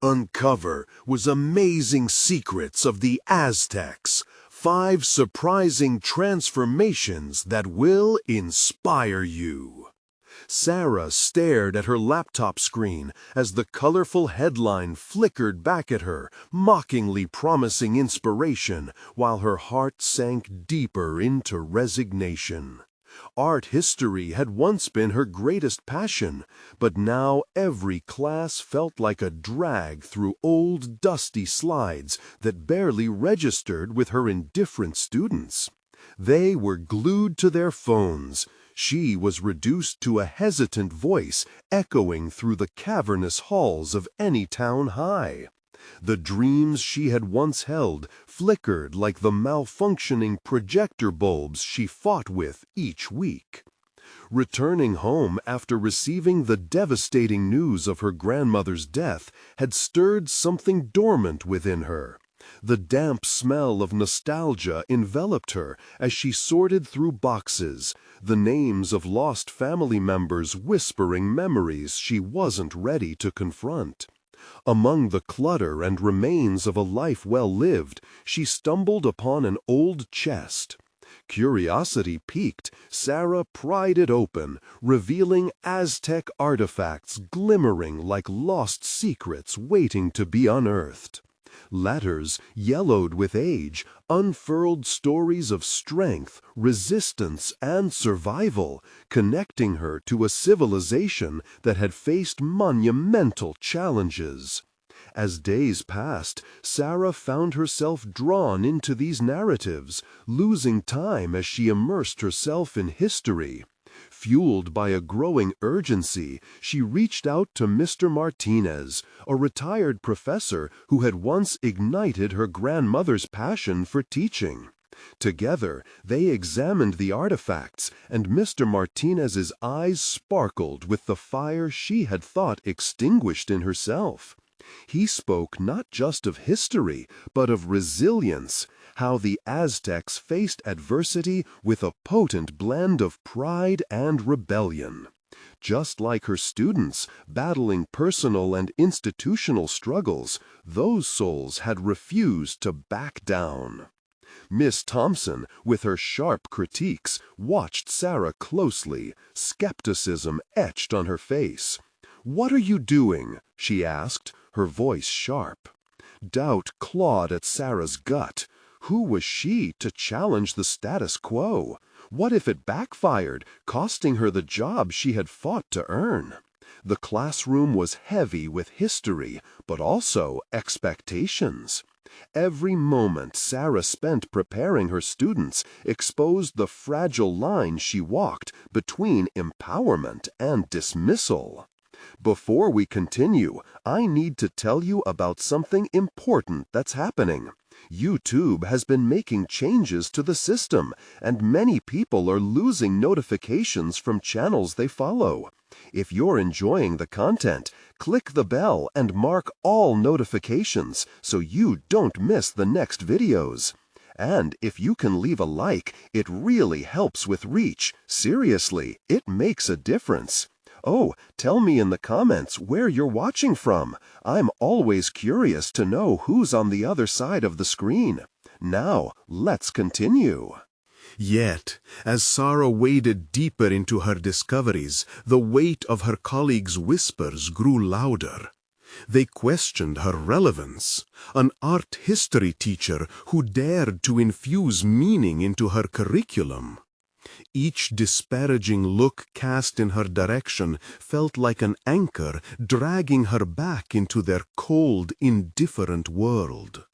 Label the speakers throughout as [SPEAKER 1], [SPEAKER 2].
[SPEAKER 1] Uncover was amazing secrets of the Aztecs, 5 surprising transformations that will inspire you. Sarah stared at her laptop screen as the colorful headline flickered back at her, mockingly promising inspiration, while her heart sank deeper into resignation. Art history had once been her greatest passion, but now every class felt like a drag through old dusty slides that barely registered with her indifferent students. They were glued to their phones. She was reduced to a hesitant voice echoing through the cavernous halls of any town high. The dreams she had once held flickered like the malfunctioning projector bulbs she fought with each week. Returning home after receiving the devastating news of her grandmother's death had stirred something dormant within her. The damp smell of nostalgia enveloped her as she sorted through boxes, the names of lost family members whispering memories she wasn't ready to confront. Among the clutter and remains of a life well lived, she stumbled upon an old chest. Curiosity piqued, Sarah pried it open, revealing Aztec artifacts glimmering like lost secrets waiting to be unearthed. Letters, yellowed with age, unfurled stories of strength, resistance, and survival, connecting her to a civilization that had faced monumental challenges. As days passed, Sarah found herself drawn into these narratives, losing time as she immersed herself in history. Fueled by a growing urgency, she reached out to Mr. Martinez, a retired professor who had once ignited her grandmother's passion for teaching. Together, they examined the artifacts, and Mr. Martinez's eyes sparkled with the fire she had thought extinguished in herself. He spoke not just of history, but of resilience, how the Aztecs faced adversity with a potent blend of pride and rebellion. Just like her students, battling personal and institutional struggles, those souls had refused to back down. Miss Thompson, with her sharp critiques, watched Sarah closely, skepticism etched on her face. "What are you doing?" she asked, her voice sharp. Doubt clawed at Sarah's gut. Who was she to challenge the status quo? What if it backfired, costing her the job she had fought to earn? The classroom was heavy with history, but also expectations. Every moment Sarah spent preparing her students exposed the fragile line she walked between empowerment and dismissal. Before we continue, I need to tell you about something important that's happening. YouTube has been making changes to the system, and many people are losing notifications from channels they follow. If you're enjoying the content, click the bell and mark all notifications so you don't miss the next videos. And if you can leave a like, it really helps with reach. Seriously, it makes a difference. Oh, tell me in the comments where you're watching from. I'm always curious to know who's on the other side of the screen. Now, let's continue.
[SPEAKER 2] Yet, as Sarah waded deeper into her discoveries, the weight of her colleagues' whispers grew louder. They questioned her relevance, an art history teacher who dared to infuse meaning into her curriculum. Each disparaging look cast in her direction felt like an anchor dragging her back into their cold, indifferent world.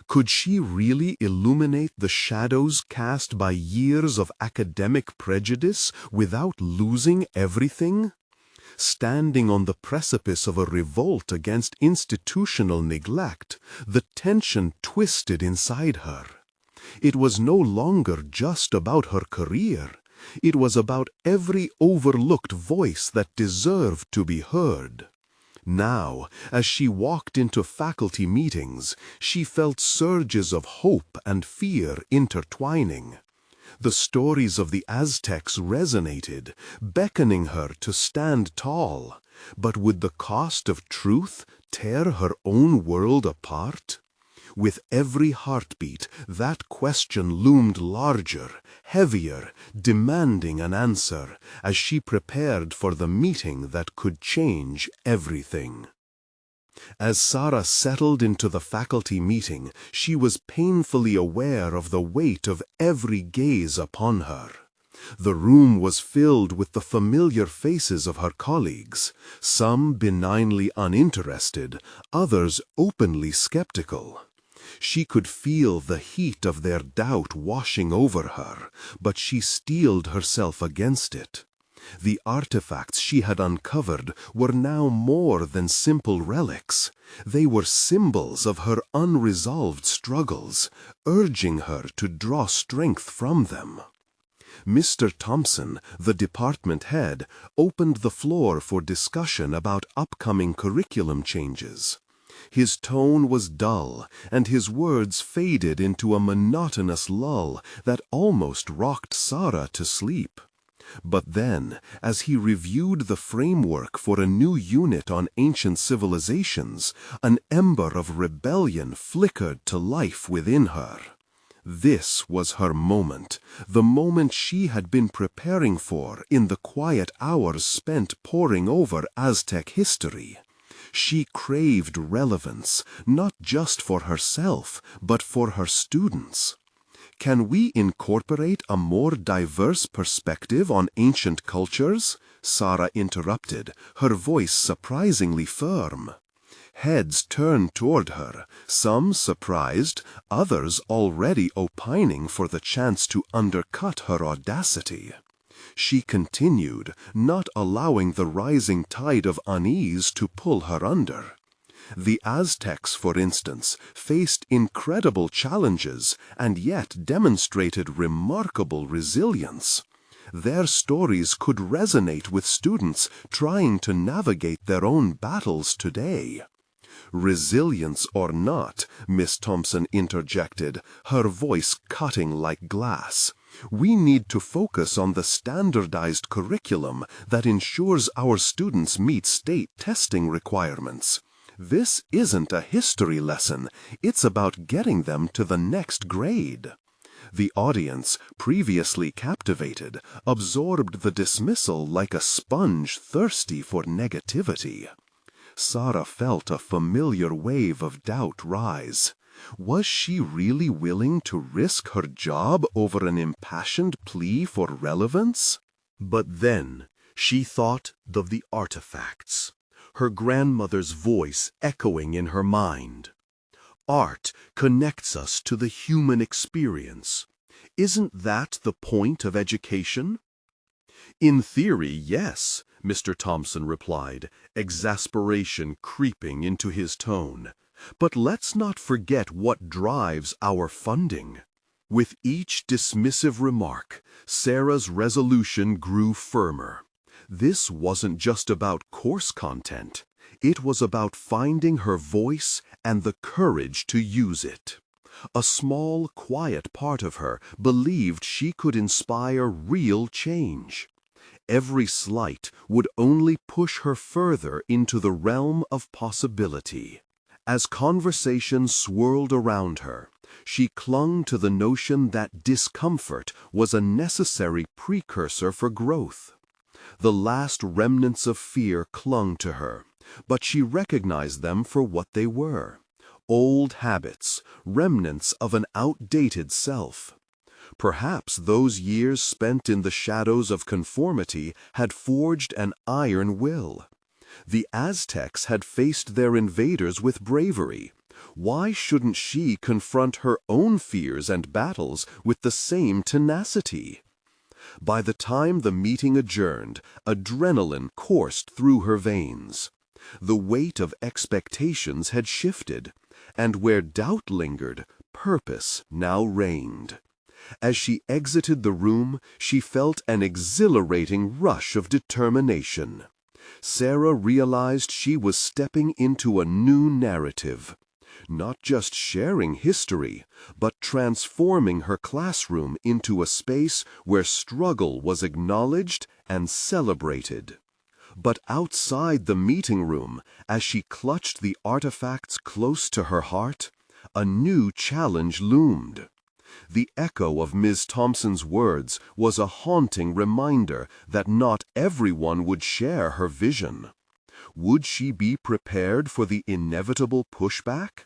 [SPEAKER 2] Could she really illuminate the shadows cast by years of academic prejudice without losing everything? Standing on the precipice of a revolt against institutional neglect, the tension twisted inside her. It was no longer just about her career. It was about every overlooked voice that deserved to be heard. Now, as she walked into faculty meetings, she felt surges of hope and fear intertwining. The stories of the Aztecs resonated, beckoning her to stand tall. But would the cost of truth tear her own world apart? With every heartbeat, that question loomed larger, heavier, demanding an answer, as she prepared for the meeting that could change everything. As Sarah settled into the faculty meeting, she was painfully aware of the weight of every gaze upon her. The room was filled with the familiar faces of her colleagues, some benignly uninterested, others openly skeptical. She could feel the heat of their doubt washing over her, but she steeled herself against it. The artifacts she had uncovered were now more than simple relics. They were symbols of her unresolved struggles, urging her to draw strength from them. Mr. Thompson, the department head, opened the floor for discussion about upcoming curriculum changes. His tone was dull, and his words faded into a monotonous lull that almost rocked Sarah to sleep. But then, as he reviewed the framework for a new unit on ancient civilizations, an ember of rebellion flickered to life within her. This was her moment, the moment she had been preparing for in the quiet hours spent poring over Aztec history. She craved relevance, not just for herself, but for her students. Can we incorporate a more diverse perspective on ancient cultures? Sarah interrupted, her voice surprisingly firm. Heads turned toward her, some surprised, others already opining for the chance to undercut her audacity. She continued, not allowing the rising tide of unease to pull her under. The Aztecs, for instance, faced incredible challenges and yet demonstrated remarkable resilience. Their stories could resonate with students trying to navigate their own battles today. Resilience or not, Miss Thompson interjected, her voice cutting like glass. We need to focus on the standardized curriculum that ensures our students meet state testing requirements. This isn't a history lesson, it's about getting them to the next grade. The audience, previously captivated, absorbed the dismissal like a sponge thirsty for negativity. Sarah felt a familiar wave of doubt rise. Was she really willing to risk her job over an impassioned plea for relevance? But then she thought of the artifacts, her grandmother's voice echoing in her mind. Art connects us to the human experience. Isn't that the point of education? In theory, yes, Mr. Thompson replied, exasperation creeping into his tone. But let's not forget what drives our funding. With each dismissive remark, Sarah's resolution grew firmer. This wasn't just about course content. It was about finding her voice and the courage to use it. A small, quiet part of her believed she could inspire real change. Every slight would only push her further into the realm of possibility. As conversation swirled around her, she clung to the notion that discomfort was a necessary precursor for growth. The last remnants of fear clung to her, but she recognized them for what they were: old habits, remnants of an outdated self. Perhaps those years spent in the shadows of conformity had forged an iron will. The Aztecs had faced their invaders with bravery. Why shouldn't she confront her own fears and battles with the same tenacity? By the time the meeting adjourned, adrenaline coursed through her veins. The weight of expectations had shifted, and where doubt lingered, purpose now reigned. As she exited the room, she felt an exhilarating rush of determination. Sarah realized she was stepping into a new narrative. not just sharing history, but transforming her classroom into a space where struggle was acknowledged and celebrated. But outside the meeting room, as she clutched the artifacts close to her heart, a new challenge loomed. The echo of Ms. Thompson's words was a haunting reminder that not everyone would share her vision. Would she be prepared for the inevitable pushback?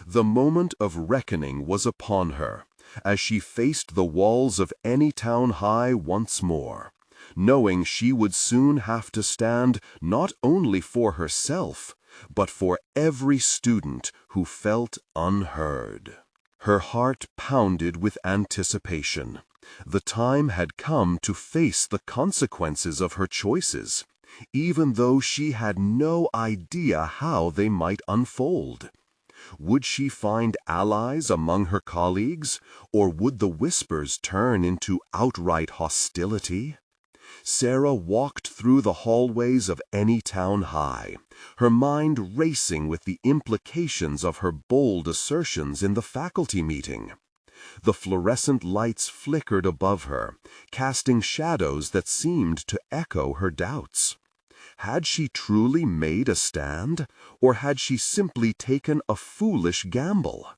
[SPEAKER 2] The moment of reckoning was upon her, as she faced the walls of any town high once more, knowing she would soon have to stand not only for herself, but for every student who felt unheard. Her heart pounded with anticipation. The time had come to face the consequences of her choices, even though she had no idea how they might unfold. Would she find allies among her colleagues, or would the whispers turn into outright hostility? Sarah walked through the hallways of any town high, her mind racing with the implications of her bold assertions in the faculty meeting. The fluorescent lights flickered above her, casting shadows that seemed to echo her doubts. Had she truly made a stand, or had she simply taken a foolish gamble?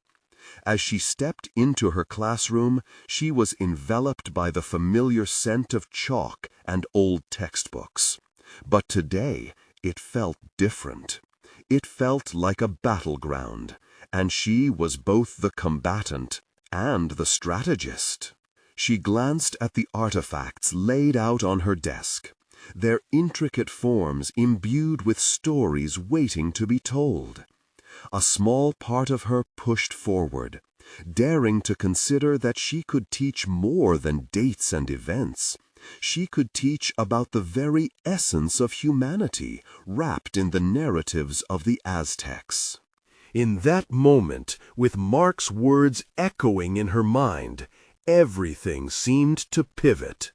[SPEAKER 2] As she stepped into her classroom, she was enveloped by the familiar scent of chalk and old textbooks. But today, it felt different. It felt like a battleground, and she was both the combatant and the strategist. She glanced at the artifacts laid out on her desk, their intricate forms imbued with stories waiting to be told. A small part of her pushed forward, daring to consider that she could teach more than dates and events. She could teach about the very essence of humanity, wrapped in the narratives of the Aztecs. In that moment, with Mark's words echoing in her mind, everything seemed to pivot.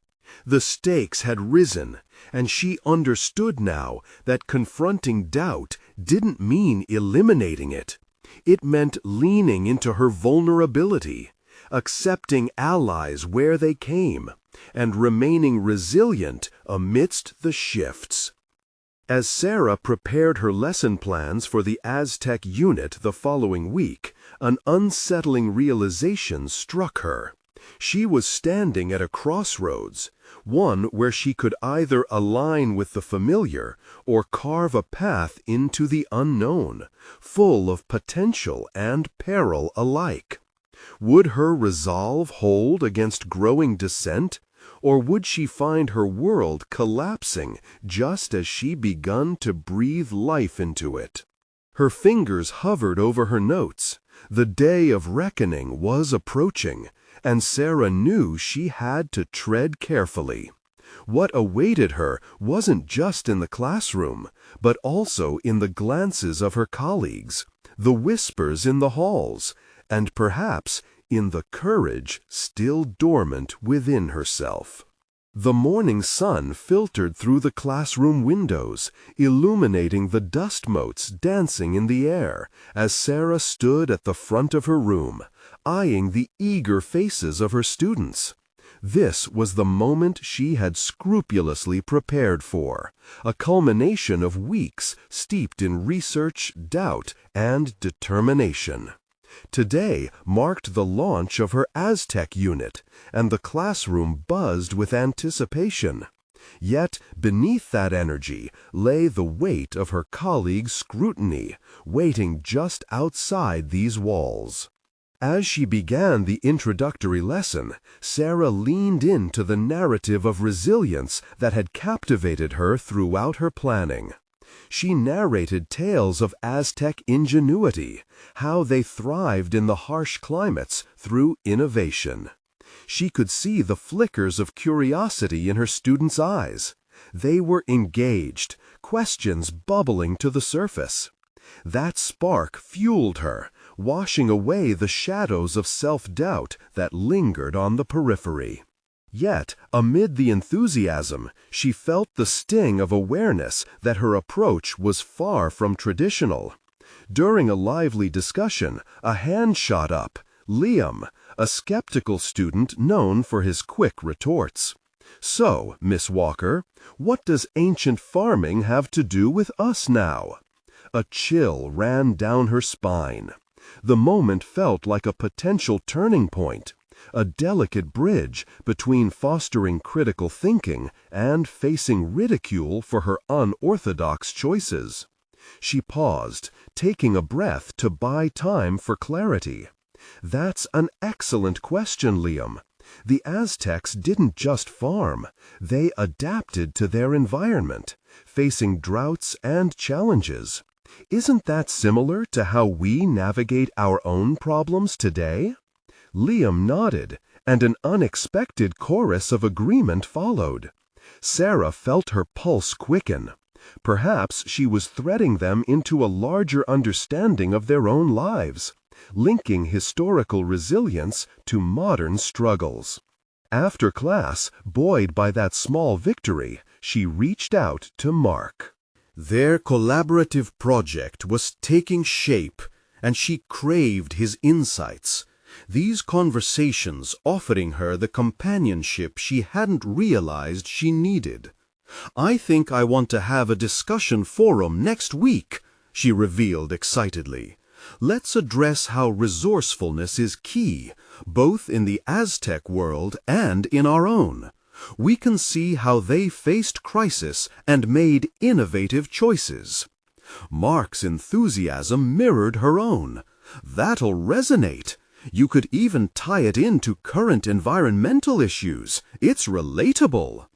[SPEAKER 2] The stakes had risen, and she understood now that confronting doubt didn't mean eliminating it. It meant leaning into her vulnerability, accepting allies where they came, and remaining resilient amidst the shifts. As Sarah prepared her lesson plans for the Aztec unit the following week, an unsettling realization struck her. She was standing at a crossroads, one where she could either align with the familiar or carve a path into the unknown, full of potential and peril alike. Would her resolve hold against growing dissent, or would she find her world collapsing just as she begun to breathe life into it? Her fingers hovered over her notes. The day of reckoning was approaching, and Sarah knew she had to tread carefully. What awaited her wasn't just in the classroom, but also in the glances of her colleagues, the whispers in the halls, and perhaps in the courage still dormant within herself. The morning sun filtered through the classroom windows, illuminating the dust motes dancing in the air as Sarah stood at the front of her room, eyeing the eager faces of her students. This was the moment she had scrupulously prepared for, a culmination of weeks steeped in research, doubt, and determination. Today marked the launch of her Aztec unit, and the classroom buzzed with anticipation. Yet beneath that energy lay the weight of her colleagues' scrutiny, waiting just outside these walls. As she began the introductory lesson, Sarah leaned into the narrative of resilience that had captivated her throughout her planning. She narrated tales of Aztec ingenuity, how they thrived in the harsh climates through innovation. She could see the flickers of curiosity in her students' eyes. They were engaged, questions bubbling to the surface. That spark fueled her, washing away the shadows of self-doubt that lingered on the periphery. Yet, amid the enthusiasm, she felt the sting of awareness that her approach was far from traditional. During a lively discussion, a hand shot up. Liam, a skeptical student known for his quick retorts. "So, Miss Walker, what does ancient farming have to do with us now?" A chill ran down her spine. The moment felt like a potential turning point, a delicate bridge between fostering critical thinking and facing ridicule for her unorthodox choices. She paused, taking a breath to buy time for clarity. "That's an excellent question, Liam. The Aztecs didn't just farm. They adapted to their environment, facing droughts and challenges. Isn't that similar to how we navigate our own problems today?" Liam nodded, and an unexpected chorus of agreement followed. Sarah felt her pulse quicken. Perhaps she was threading them into a larger understanding of their own lives, linking historical resilience to modern struggles. After class, buoyed by that small victory, she reached out to Mark. Their collaborative project was taking shape, and she craved his insights. These conversations offering her the companionship she hadn't realized she needed. "I think I want to have a discussion forum next week," she revealed excitedly. "Let's address how resourcefulness is key, both in the Aztec world and in our own. We can see how they faced crisis and made innovative choices." Mark's enthusiasm mirrored her own. "That'll resonate. You could even tie it into current environmental issues. It's relatable."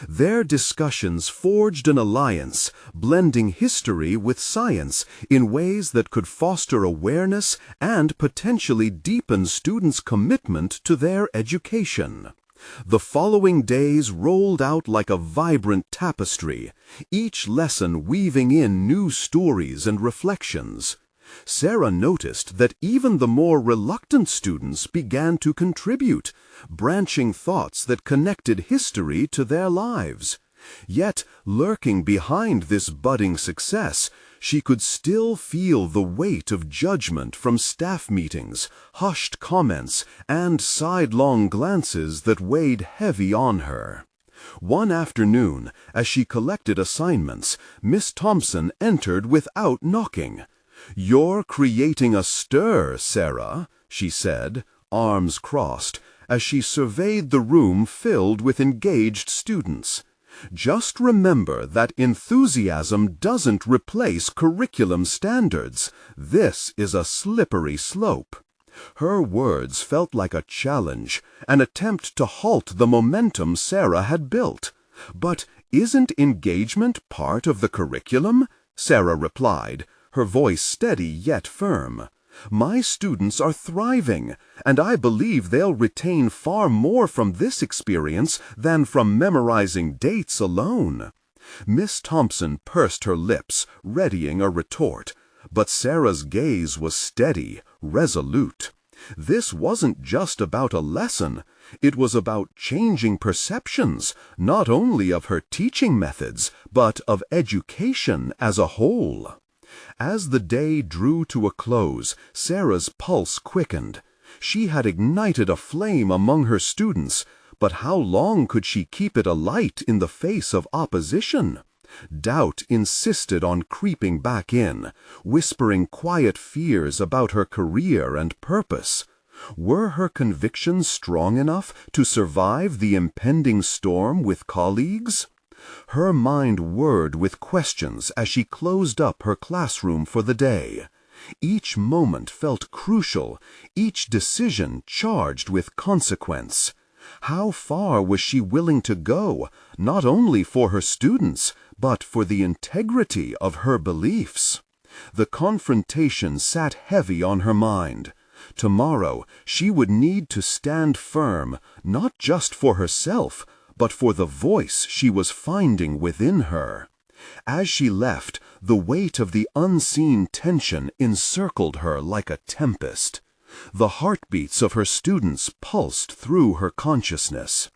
[SPEAKER 2] Their discussions forged an alliance, blending history with science in ways that could foster awareness and potentially deepen students' commitment to their education. The following days rolled out like a vibrant tapestry, each lesson weaving in new stories and reflections. Sarah noticed that even the more reluctant students began to contribute, branching thoughts that connected history to their lives. Yet, lurking behind this budding success, she could still feel the weight of judgment from staff meetings, hushed comments, and sidelong glances that weighed heavy on her. One afternoon, as she collected assignments, Miss Thompson entered without knocking. "You're creating a stir, Sarah," she said, arms crossed, as she surveyed the room filled with engaged students. "Just remember that enthusiasm doesn't replace curriculum standards. This is a slippery slope." Her words felt like a challenge, an attempt to halt the momentum Sarah had built. "But isn't engagement part of the curriculum?" Sarah replied, her voice steady yet firm. "My students are thriving, and I believe they'll retain far more from this experience than from memorizing dates alone." Miss Thompson pursed her lips, readying a retort, but Sarah's gaze was steady, resolute. This wasn't just about a lesson. It was about changing perceptions, not only of her teaching methods, but of education as a whole. As the day drew to a close, Sarah's pulse quickened. She had ignited a flame among her students, but how long could she keep it alight in the face of opposition? Doubt insisted on creeping back in, whispering quiet fears about her career and purpose. Were her convictions strong enough to survive the impending storm with colleagues? Her mind whirred with questions as she closed up her classroom for the day. Each moment felt crucial, each decision charged with consequence. How far was she willing to go, not only for her students, but for the integrity of her beliefs? The confrontation sat heavy on her mind. Tomorrow she would need to stand firm, not just for herself, but for the voice she was finding within her. As she left, the weight of the unseen tension encircled her like a tempest. The heartbeats of her students pulsed through her consciousness.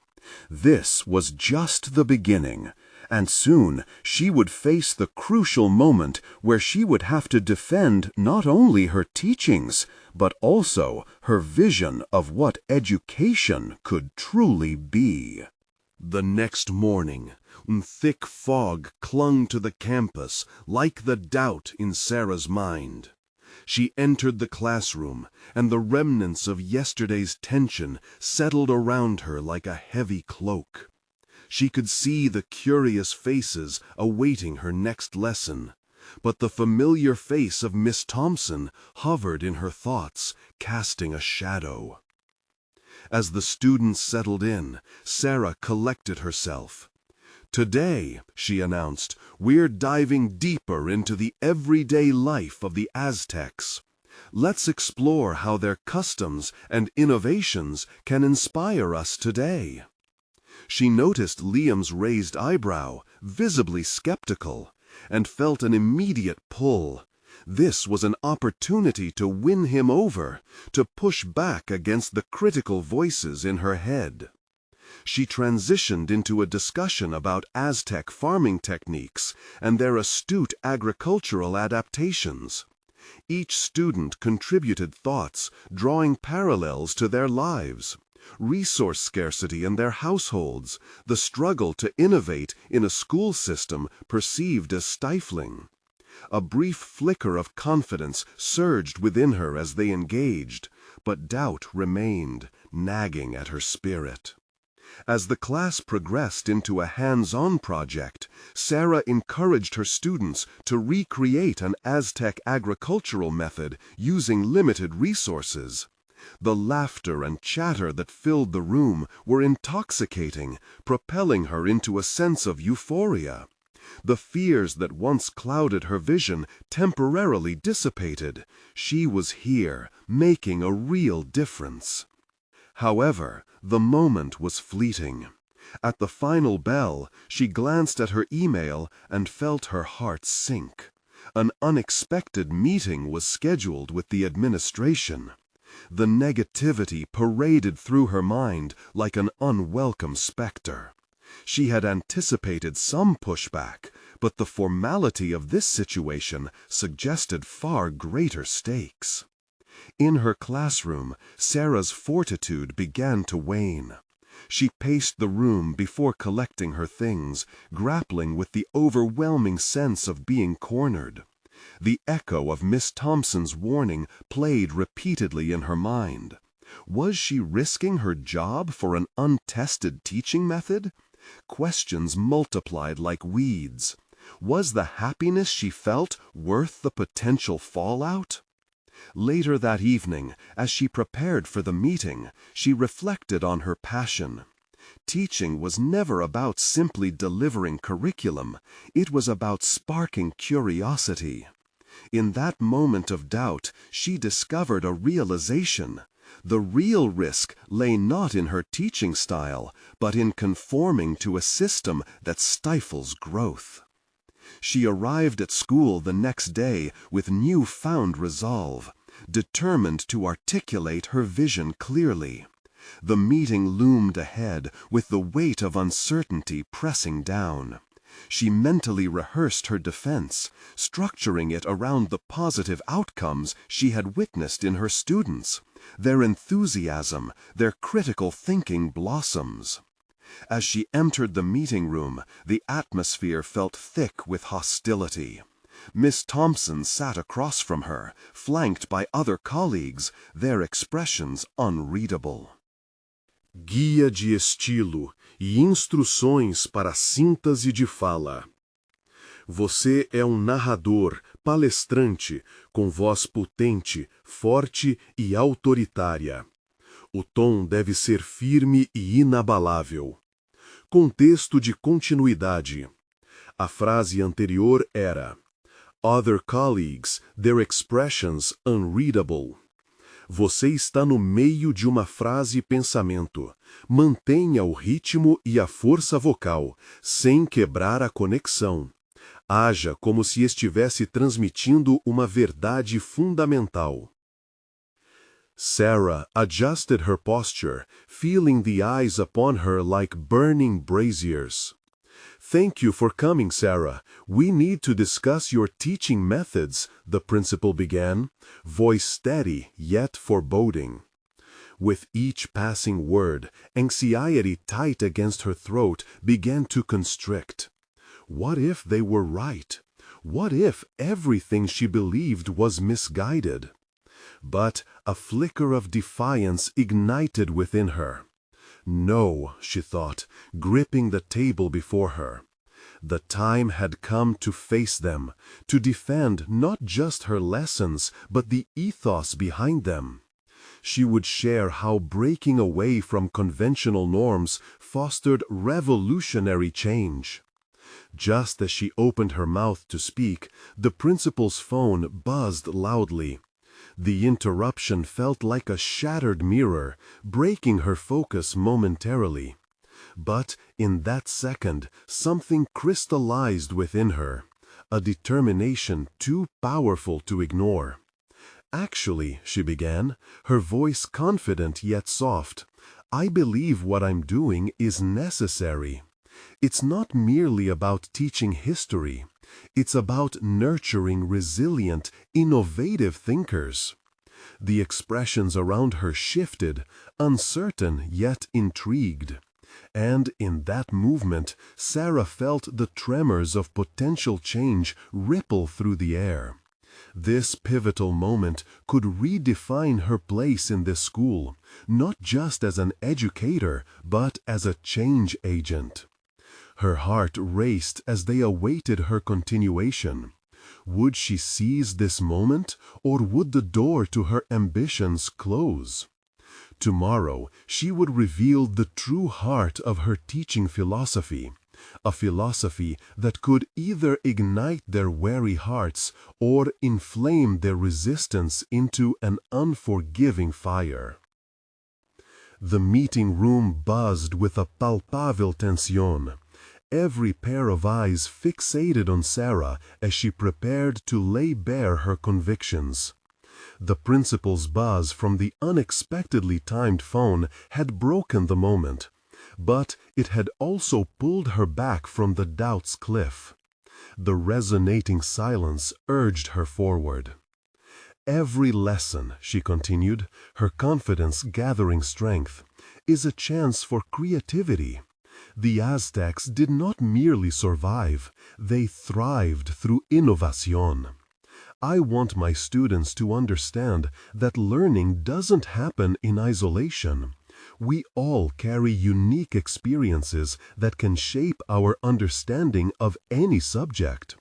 [SPEAKER 2] This was just the beginning. And soon she would face the crucial moment where she would have to defend not only her teachings, but also her vision of what education could truly be.
[SPEAKER 1] The next morning, thick fog clung to the campus like the doubt in Sarah's mind. She entered the classroom, and the remnants of yesterday's tension settled around her like a heavy cloak. She could see the curious faces awaiting her next lesson, but the familiar face of Miss Thompson hovered in her thoughts, casting a shadow. As the students settled in, Sarah collected herself. "Today," she announced, "we're diving deeper into the everyday life of the Aztecs. Let's explore how their customs and innovations can inspire us today." She noticed Liam's raised eyebrow, visibly skeptical, and felt an immediate pull. This was an opportunity to win him over, to push back against the critical voices in her head. She transitioned into a discussion about Aztec farming techniques and their astute agricultural adaptations. Each student contributed thoughts, drawing parallels to their lives. Resource scarcity in their households, the struggle to innovate in a school system perceived as stifling. A brief flicker of confidence surged within her as they engaged, but doubt remained, nagging at her spirit. As the class progressed into a hands-on project, Sarah encouraged her students to recreate an Aztec agricultural method using limited resources. The laughter and chatter that filled the room were intoxicating, propelling her into a sense of euphoria. The fears that once clouded her vision temporarily dissipated. She was here, making a real difference. However, the moment was fleeting. At the final bell, she glanced at her email and felt her heart sink. An unexpected meeting was scheduled with the administration. The negativity paraded through her mind like an unwelcome specter. She had anticipated some pushback, but the formality of this situation suggested far greater stakes. In her classroom, Sarah's fortitude began to wane. She paced the room before collecting her things, grappling with the overwhelming sense of being cornered. The echo of Miss Thompson's warning played repeatedly in her mind. Was she risking her job for an untested teaching method? Questions multiplied like weeds. Was the happiness she felt worth the potential fallout? Later that evening, as she prepared for the meeting, she reflected on her passion. Teaching was never about simply delivering curriculum. It was about sparking curiosity. In that moment of doubt, she discovered a realization. The real risk lay not in her teaching style, but in conforming to a system that stifles growth. She arrived at school the next day with newfound resolve, determined to articulate her vision clearly. The meeting loomed ahead with the weight of uncertainty pressing down. She mentally rehearsed her defense, structuring it around the positive outcomes she had witnessed in her students, their enthusiasm, their critical thinking blossoms. As she entered the meeting room, the atmosphere felt thick with hostility. Miss Thompson sat across from her, flanked by other colleagues, their expressions unreadable.
[SPEAKER 2] Guia de estilo e instruções para síntese de fala. Você é narrador, palestrante, com voz potente, forte e autoritária. O tom deve ser firme e inabalável. Contexto de continuidade. A frase anterior era "Other colleagues, their expressions unreadable." Você está no meio de uma frase-pensamento. Mantenha o ritmo e a força vocal, sem quebrar a conexão. Haja como se estivesse transmitindo uma verdade fundamental. Sarah adjusted her posture, feeling the eyes upon her like burning braziers. "Thank you for coming, Sarah. We need to discuss your teaching methods," the principal began, voice steady yet foreboding. With each passing word, anxiety tight against her throat began to constrict. What if they were right? What if everything she believed was misguided? But a flicker of defiance ignited within her. No, she thought, gripping the table before her. The time had come to face them, to defend not just her lessons, but the ethos behind them. She would share how breaking away from conventional norms fostered revolutionary change. Just as she opened her mouth to speak, the principal's phone buzzed loudly. The interruption felt like a shattered mirror, breaking her focus momentarily. But in that second, something crystallized within her, a determination too powerful to ignore. "Actually," she began, her voice confident yet soft, "I believe what I'm doing is necessary. It's not merely about teaching history. It's about nurturing resilient, innovative thinkers." The expressions around her shifted, uncertain yet intrigued. And in that movement, Sarah felt the tremors of potential change ripple through the air. This pivotal moment could redefine her place in this school, not just as an educator, but as a change agent. Her heart raced as they awaited her continuation. Would she seize this moment, or would the door to her ambitions close? Tomorrow, she would reveal the true heart of her teaching philosophy, a philosophy that could either ignite their weary hearts or inflame their resistance into an unforgiving fire. The meeting room buzzed with a palpable tension. Every pair of eyes fixated on Sarah as she prepared to lay bare her convictions. The principal's buzz from the unexpectedly timed phone had broken the moment, but it had also pulled her back from the doubt's cliff. The resonating silence urged her forward. "Every lesson," she continued, her confidence gathering strength, "is a chance for creativity. The Aztecs did not merely survive, they thrived through innovation. I want my students to understand that learning doesn't happen in isolation. We all carry unique experiences that can shape our understanding of any subject."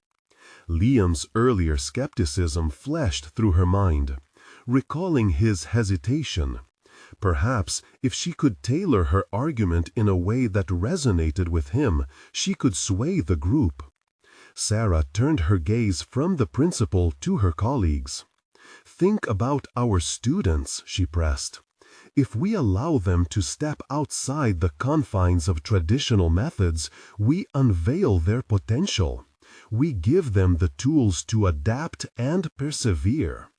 [SPEAKER 2] Liam's earlier skepticism flashed through her mind, recalling his hesitation. Perhaps if she could tailor her argument in a way that resonated with him, she could sway the group. Sarah turned her gaze from the principal to her colleagues. "Think about our students," she pressed. "If we allow them to step outside the confines of traditional methods, we unveil their potential. We give them the tools to adapt and persevere."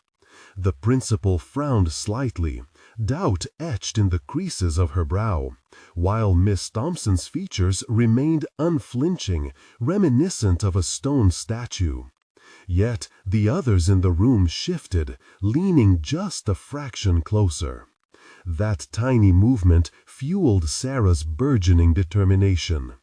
[SPEAKER 2] The principal frowned slightly, doubt etched in the creases of her brow, while Miss Thompson's features remained unflinching, reminiscent of a stone statue. Yet the others in the room shifted, leaning just a fraction closer. That tiny movement fueled Sarah's burgeoning determination.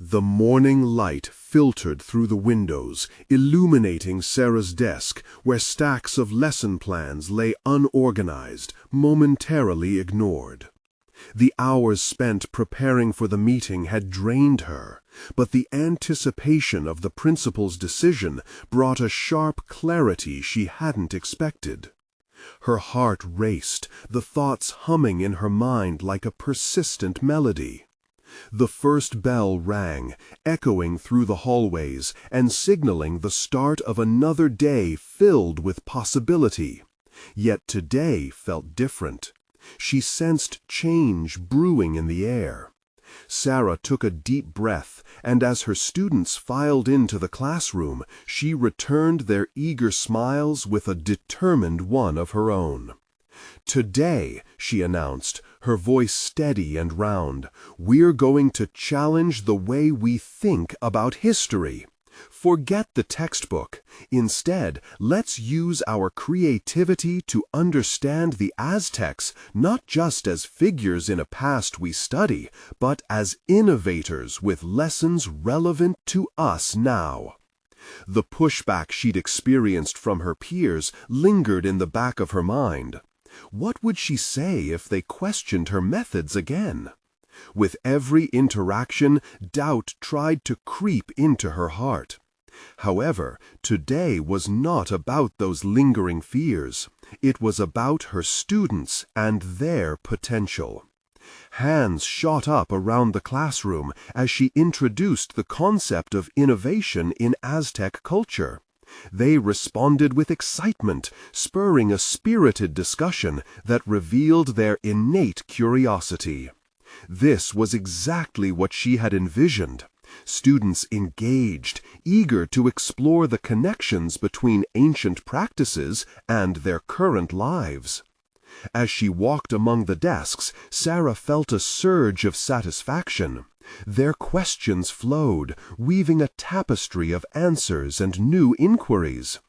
[SPEAKER 2] The morning light filtered through the windows, illuminating Sarah's desk, where stacks of lesson plans lay unorganized, momentarily ignored. The hours spent preparing for the meeting had drained her, but the anticipation of the principal's decision brought a sharp clarity she hadn't expected. Her heart raced, the thoughts humming in her mind like a persistent melody. The first bell rang, echoing through the hallways and signaling the start of another day filled with possibility. Yet today felt different. She sensed change brewing in the air. Sarah took a deep breath, and as her students filed into the classroom, she returned their eager smiles with a determined one of her own.
[SPEAKER 1] "Today," she announced, her voice steady and round, "we're going to challenge the way we think about history. Forget the textbook. Instead, let's use our creativity to understand the Aztecs not just as figures in a past we study, but as innovators with lessons relevant to us now." The pushback she'd experienced from her peers lingered in the back of her mind. What would she say if they questioned her methods again? With every interaction, doubt tried to creep into her heart. However, today was not about those lingering fears. It was about her students and their potential. Hands shot up around the classroom as she introduced the concept of innovation in Aztec culture. They responded with excitement, spurring a spirited discussion that revealed their innate curiosity. This was exactly what she had envisioned. Students engaged, eager to explore the connections between ancient practices and their current lives. As she walked among the desks, Sarah felt a surge of satisfaction. Their questions flowed, weaving a tapestry of answers and new inquiries.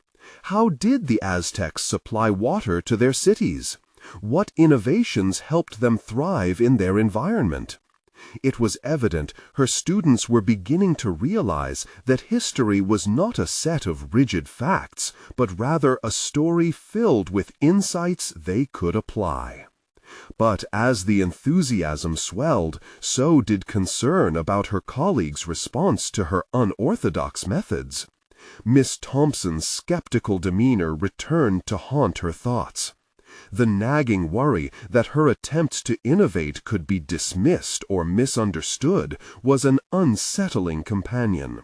[SPEAKER 1] How did the Aztecs supply water to their cities? What innovations helped them thrive in their environment? It was evident her students were beginning to realize that history was not a set of rigid facts, but rather a story filled with insights they could apply. But as the enthusiasm swelled, so did concern about her colleagues' response to her unorthodox methods. Miss Thompson's skeptical demeanor returned to haunt her thoughts. The nagging worry that her attempts to innovate could be dismissed or misunderstood was an unsettling companion.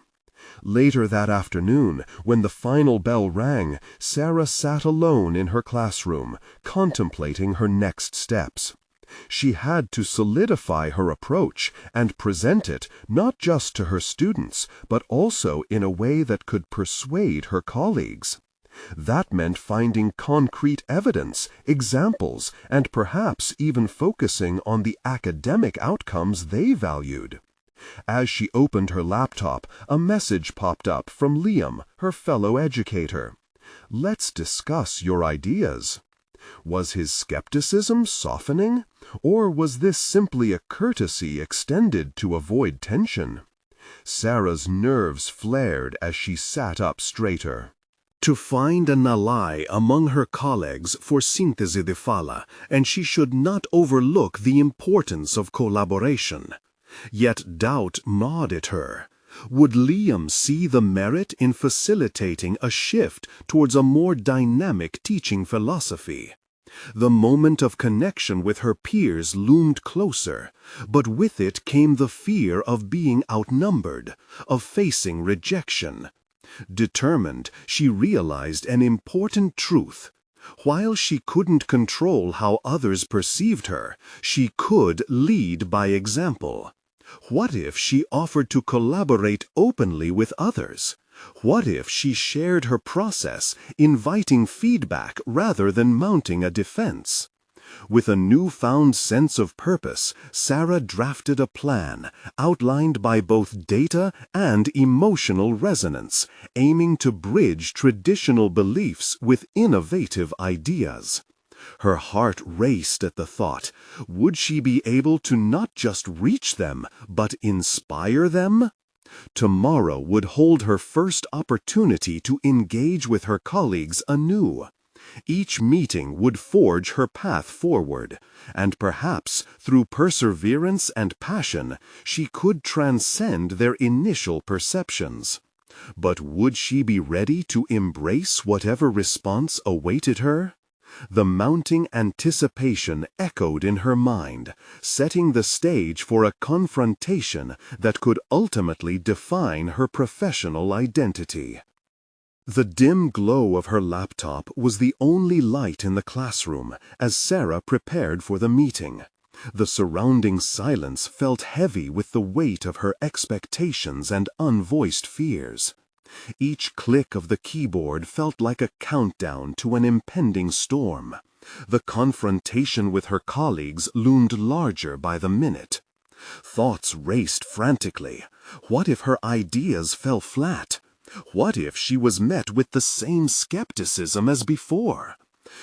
[SPEAKER 1] Later that afternoon, when the final bell rang, Sarah sat alone in her classroom, contemplating her next steps. She had to solidify her approach and present it not just to her students, but also in a way that could persuade her colleagues. That meant finding concrete evidence, examples, and perhaps even focusing on the academic outcomes they valued. As she opened her laptop, a message popped up from Liam, her fellow educator. "Let's discuss your ideas." Was his skepticism softening, or was this simply a courtesy extended to avoid tension? Sarah's nerves flared as she sat up straighter. To find an ally among her colleagues for síntese de fala, and she should not overlook the importance of collaboration. Yet doubt gnawed at her. Would Liam see the merit in facilitating a shift towards a more dynamic teaching philosophy? The moment of connection with her peers loomed closer, but with it came the fear of being outnumbered, of facing rejection. Determined, she realized an important truth. While she couldn't control how others perceived her, she could lead by example. What if she offered to collaborate openly with others? What if she shared her process, inviting feedback rather than mounting a defense? With a newfound sense of purpose, Sarah drafted a plan, outlined by both data and emotional resonance, aiming to bridge traditional beliefs with innovative ideas. Her heart raced at the thought, would she be able to not just reach them, but inspire them? Tomorrow would hold her first opportunity to engage with her colleagues anew. Each meeting would forge her path forward, and perhaps, through perseverance and passion, she could transcend their initial perceptions. But would she be ready to embrace whatever response awaited her? The mounting anticipation echoed in her mind, setting the stage for a confrontation that could ultimately define her professional identity. The dim glow of her laptop was the only light in the classroom as Sarah prepared for the meeting. The surrounding silence felt heavy with the weight of her expectations and unvoiced fears. Each click of the keyboard felt like a countdown to an impending storm.
[SPEAKER 2] The confrontation with her colleagues loomed larger by the minute. Thoughts raced frantically. What if her ideas fell flat? What if she was met with the same skepticism as before?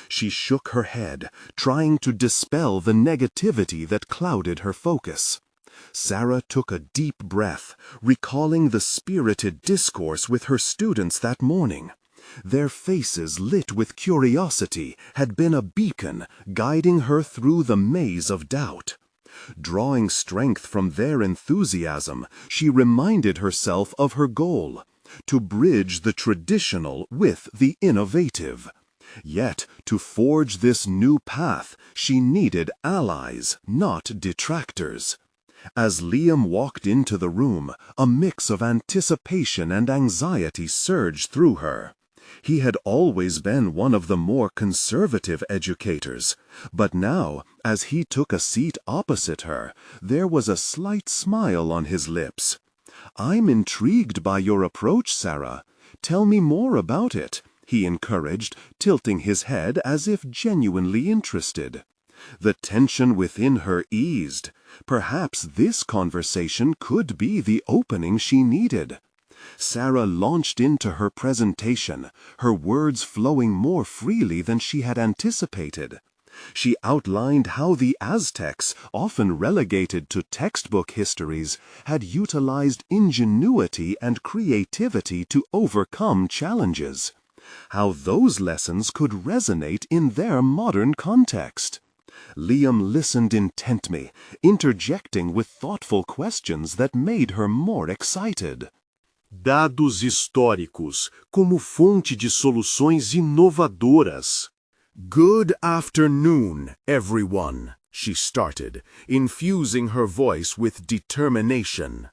[SPEAKER 2] She shook her head, trying to dispel the negativity that clouded her focus. Sarah took a deep breath, recalling the spirited discourse with her students that morning. Their faces lit with curiosity had been a beacon guiding her through the maze of doubt. Drawing strength from their enthusiasm, she reminded herself of her goal: to bridge the traditional with the innovative. Yet, to forge this new path, she needed allies, not detractors. As Liam walked into the room, a mix of anticipation and anxiety surged through her. He had always been one of the more conservative educators, but now, as he took a seat opposite her, there was a slight smile on his lips. "I'm intrigued by your approach, Sarah. Tell me more about it," he encouraged, tilting his head as if genuinely interested. The tension within her eased. Perhaps this conversation could be the opening she needed. Sarah launched into her presentation, her words flowing more freely than she had anticipated. She outlined how the Aztecs, often relegated to textbook histories, had utilized ingenuity and creativity to overcome challenges. How those lessons could resonate in their modern context. Liam listened intently, interjecting with thoughtful questions that made her more excited.
[SPEAKER 1] Dados históricos como fonte de soluções inovadoras.
[SPEAKER 2] "Good afternoon, everyone," she started, infusing her voice with determination.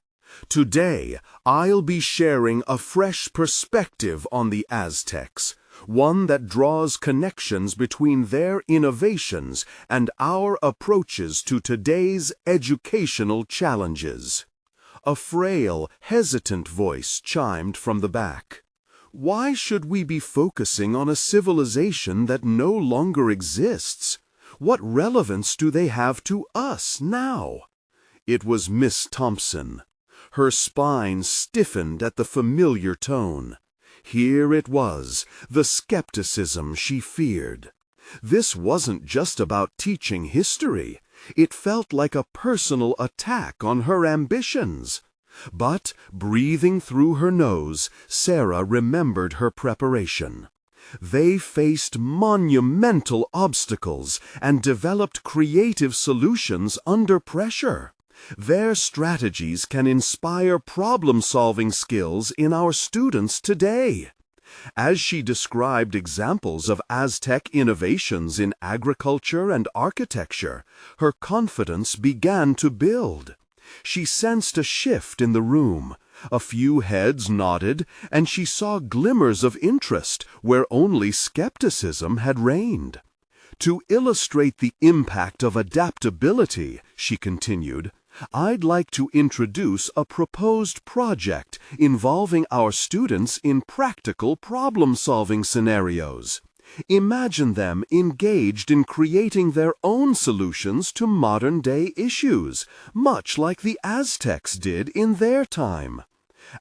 [SPEAKER 2] "Today, I'll be sharing a fresh perspective on the Aztecs, one that draws connections between their innovations and our approaches to today's educational challenges." A frail, hesitant voice chimed from the back. "Why should we be focusing on a civilization that no longer exists? What relevance do they have to us now?" It was Miss Thompson. Her spine stiffened at the familiar tone. Here it was, the skepticism she feared. This wasn't just about teaching history. It felt like a personal attack on her ambitions. But, breathing through her nose, Sarah remembered her preparation. They faced monumental obstacles and developed creative solutions under pressure. Their strategies can inspire problem-solving skills in our students today. As she described examples of Aztec innovations in agriculture and architecture, her confidence began to build. She sensed a shift in the room. A few heads nodded, and she saw glimmers of interest where only skepticism had reigned. "To illustrate the impact of adaptability," she continued, "I'd like to introduce a proposed project involving our students in practical problem-solving scenarios. Imagine them engaged in creating their own solutions to modern-day issues, much like the Aztecs did in their time."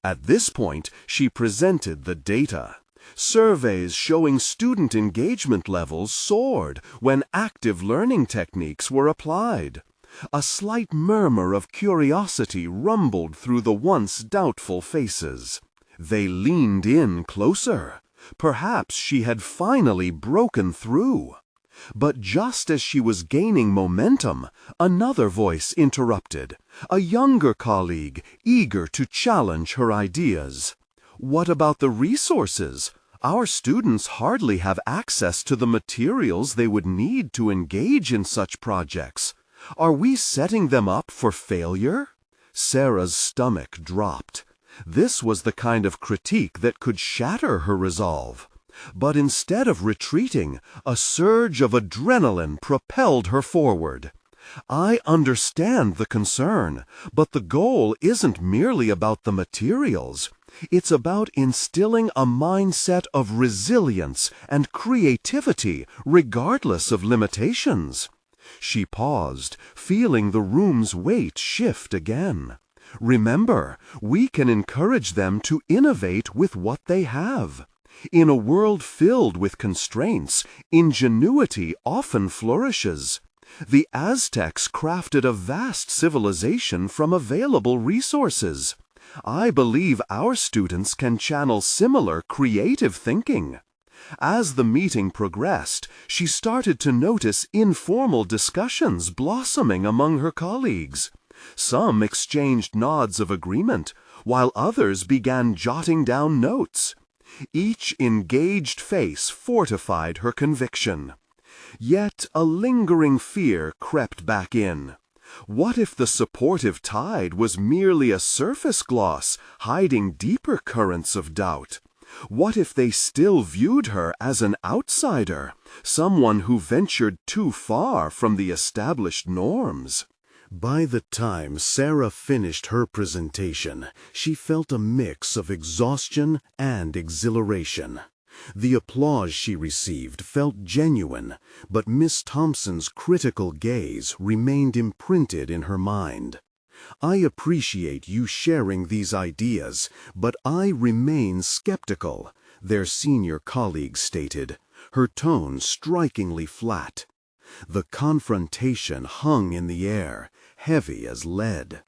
[SPEAKER 2] At this point, she presented the data. Surveys showing student engagement levels soared when active learning techniques were applied. A slight murmur of curiosity rumbled through the once doubtful faces. They leaned in closer. Perhaps she had finally broken through. But just as she was gaining momentum, another voice interrupted, a younger colleague eager to challenge her ideas. "What about the resources? Our students hardly have access to the materials they would need to engage in such projects. Are we setting them up for failure?" Sarah's stomach dropped. This was the kind of critique that could shatter her resolve. But instead of retreating, a surge of adrenaline propelled her forward. "I understand the concern, but the goal isn't merely about the materials.
[SPEAKER 1] It's about instilling a mindset of resilience and creativity regardless of limitations. She paused, feeling the room's weight shift again. Remember, we can encourage them to innovate with what they have. In a world filled with constraints, ingenuity often flourishes. The Aztecs crafted a vast civilization from available resources. I believe our students can channel similar creative thinking. As the meeting progressed, she started to notice informal discussions blossoming among her colleagues. Some exchanged nods of agreement, while others began jotting down notes. Each engaged face fortified her conviction. Yet a lingering fear crept back in. What if the supportive tide was merely a surface gloss, hiding deeper currents of doubt? What if they still viewed her as an outsider, someone who ventured too far from the established norms?
[SPEAKER 2] By the time Sarah finished her presentation, she felt a mix of exhaustion and exhilaration. The applause she received felt genuine, but Miss Thompson's critical gaze remained imprinted in her mind. I appreciate you sharing these ideas, but I remain skeptical, their senior colleague stated, her tone strikingly flat. The confrontation hung in the air, heavy as lead.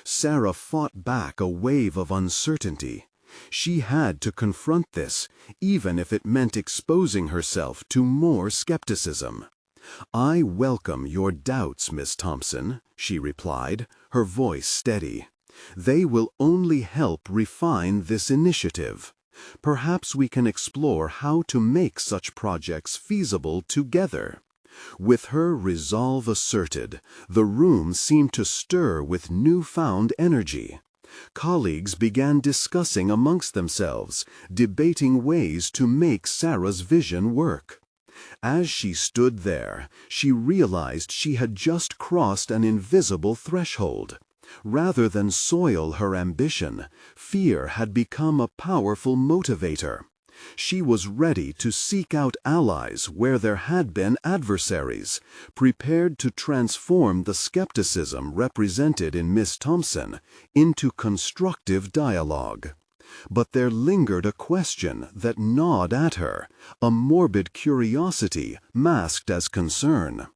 [SPEAKER 2] Sarah fought back a wave of uncertainty. She had to confront this, even if it meant exposing herself to more skepticism. "I welcome your doubts, Miss Thompson," she replied, her voice steady. "They will only help refine this initiative. Perhaps we can explore how to make such projects feasible together." With her resolve asserted, the room seemed to stir with newfound energy. Colleagues began discussing amongst themselves, debating ways to make Sarah's vision work. As she stood there, she realized she had just crossed an invisible threshold. Rather than soil her ambition, fear had become a powerful motivator. She was ready to seek out allies where there had been adversaries, prepared to transform the skepticism represented in Miss Thompson into constructive dialogue. But there lingered a question that gnawed at her, a morbid curiosity masked as concern.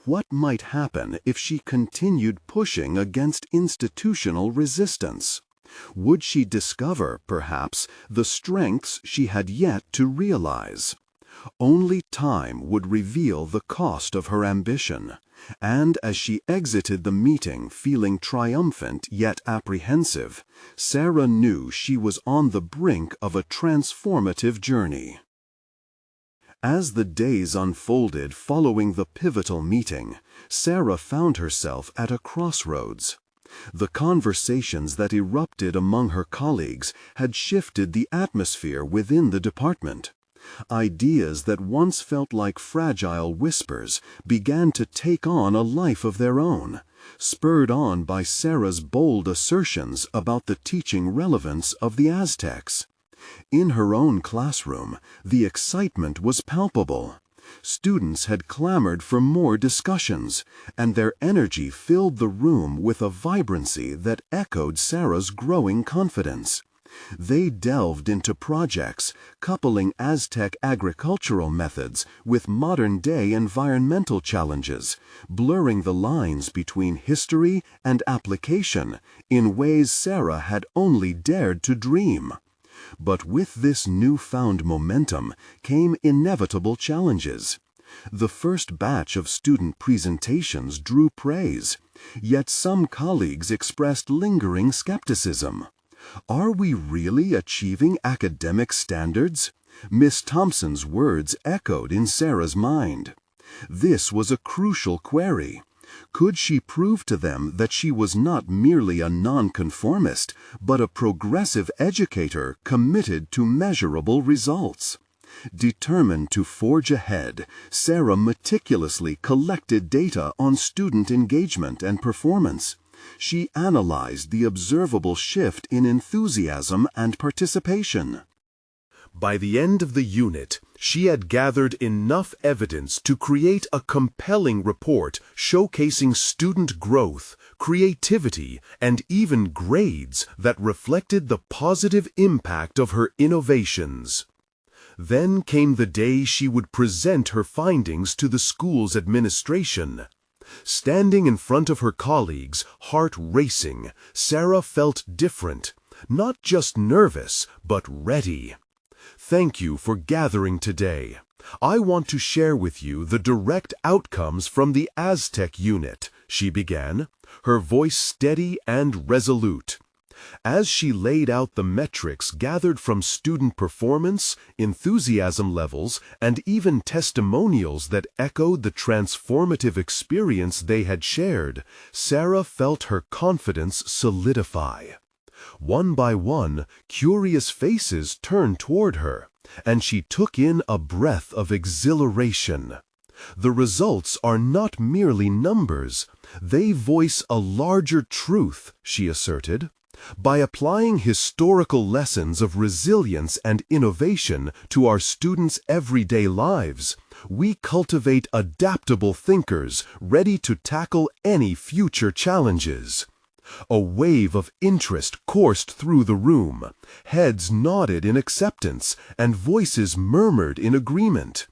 [SPEAKER 2] What might happen if she continued pushing against institutional resistance? Would she discover, perhaps, the strengths she had yet to realize? Only time would reveal the cost of her ambition, and as she exited the meeting feeling triumphant yet apprehensive, Sarah knew she was on the brink of a transformative journey. As the days unfolded following the pivotal meeting, Sarah found herself at a crossroads. The conversations that erupted among her colleagues had shifted the atmosphere within the department. Ideas that once felt like fragile whispers began to take on a life of their own, spurred on by Sarah's bold assertions about the teaching relevance of the Aztecs. In her own classroom, the excitement was palpable. Students had clamored for more discussions, and their energy filled the room with a vibrancy that echoed Sarah's growing confidence. They delved into projects, coupling Aztec agricultural methods with modern-day environmental challenges, blurring the lines between history and application in ways Sarah had only dared to dream. But with this newfound momentum came inevitable challenges. The first batch of student presentations drew praise, yet some colleagues expressed lingering skepticism. Are we really achieving academic standards? Miss Thompson's words echoed in Sarah's mind. This was a crucial query. Could she prove to them that she was not merely a nonconformist, but a progressive educator committed to measurable results? Determined to forge ahead, Sarah meticulously collected data on student engagement and performance.
[SPEAKER 1] She analyzed the observable shift in enthusiasm and participation.
[SPEAKER 2] By the end of the unit, she had gathered enough evidence to create a compelling report showcasing student growth, creativity, and even grades that reflected the positive impact of her innovations. Then came the day she would present her findings to the school's administration. Standing in front of her colleagues, heart racing, Sarah felt different, not just nervous, but ready. Thank you for gathering today. I want to share with you the direct outcomes from the Aztec unit, she began, her voice steady and resolute. As she laid out the metrics gathered from student performance, enthusiasm levels, and even testimonials that echoed the transformative experience they had shared, Sarah felt her confidence solidify. One by one, curious faces turned toward her, and she took in a breath of exhilaration. The results are not merely numbers. They voice a larger truth, she asserted. By applying historical lessons of resilience and innovation to our students' everyday lives, we cultivate adaptable thinkers ready to tackle any future challenges. A wave of interest coursed through the room. Heads nodded in acceptance, and voices murmured in agreement.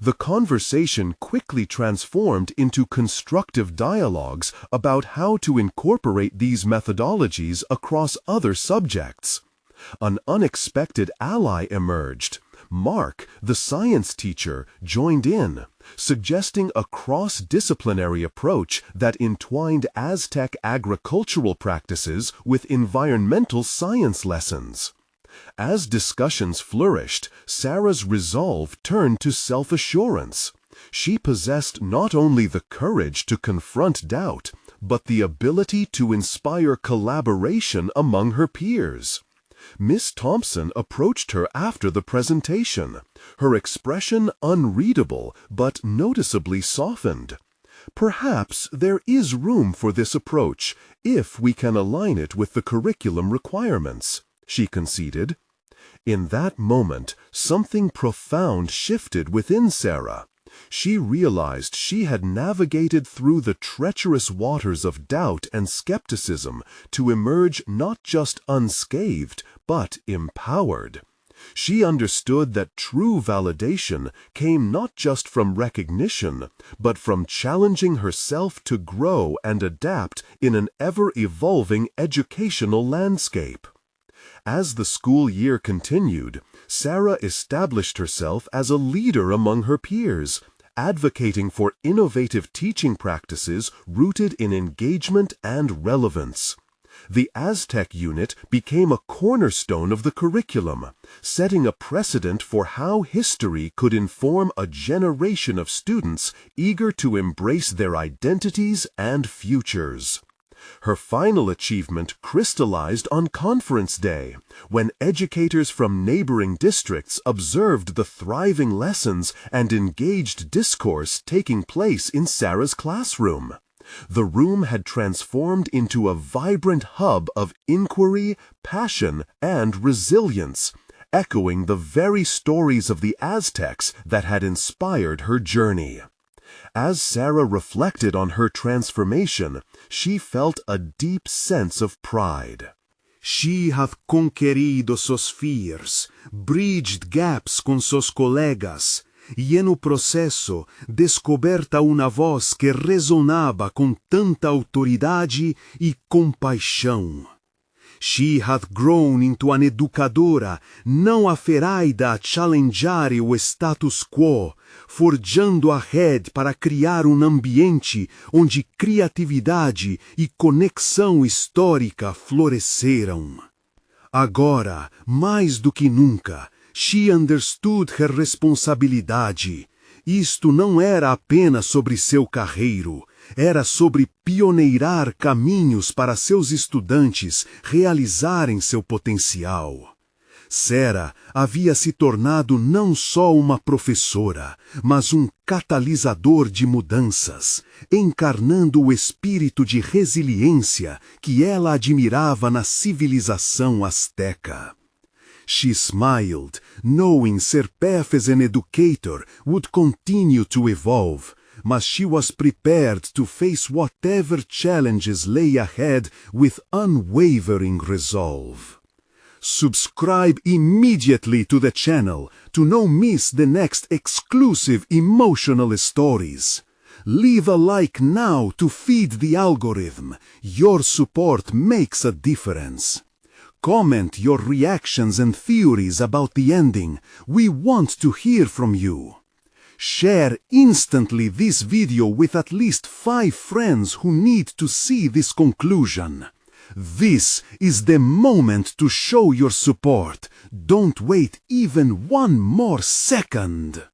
[SPEAKER 2] The conversation quickly transformed into constructive dialogues about how to incorporate these methodologies across other subjects. An unexpected ally emerged. Mark, the science teacher, joined in, suggesting a cross-disciplinary approach that entwined Aztec agricultural practices with environmental science lessons. As discussions flourished, Sarah's resolve turned to self-assurance. She possessed not only the courage to confront doubt, but the ability to inspire collaboration among her peers. Miss Thompson approached her after the presentation, her expression unreadable but noticeably softened. Perhaps there is room for this approach if we can align it with the curriculum requirements, she conceded. In that moment, something profound shifted within Sarah. She realized she had navigated through the treacherous waters of doubt and skepticism to emerge not just unscathed, but empowered. She understood that true validation came not just from recognition, but from challenging herself to grow and adapt in an ever-evolving educational landscape. As the school year continued, Sarah established herself as a leader among her peers, advocating for innovative teaching practices rooted in engagement and relevance. The Aztec unit became a cornerstone of the curriculum, setting a precedent for how history could inform a generation of students eager to embrace their identities and futures. Her final achievement crystallized on conference day, when educators from neighboring districts observed the thriving lessons and engaged discourse taking place in Sarah's classroom. The room had transformed into a vibrant hub of inquiry, passion, and resilience, echoing the very stories of the Aztecs that had inspired her journey. As Sarah reflected on her transformation, she felt a deep sense of pride. She hath conquerido seus fears, bridged gaps com seus colegas, e no processo descoberta uma voz que resonava com tanta autoridade e compaixão. She hath grown into an educadora não aferaida a challengear o status quo, forjando a rede para criar ambiente onde criatividade e conexão histórica floresceram. Agora, mais do que nunca, she understood her responsabilidade. Isto não era apenas sobre seu carreiro, era sobre pioneirar caminhos para seus estudantes realizarem seu potencial. Sarah havia se tornado não só uma professora, mas um catalisador de mudanças, encarnando o espírito de resiliência que ela admirava na civilização asteca. She smiled, knowing her path as an educator would continue to evolve, but she was prepared to face whatever challenges lay ahead with unwavering resolve. Subscribe immediately to the channel to not miss the next exclusive emotional stories. Leave a like now to feed the algorithm. Your support makes a difference. Comment your reactions and theories about the ending. We want to hear from you. Share instantly this video with at least 5 friends who need to see this conclusion. This is the moment to show your support. Don't wait even one more second.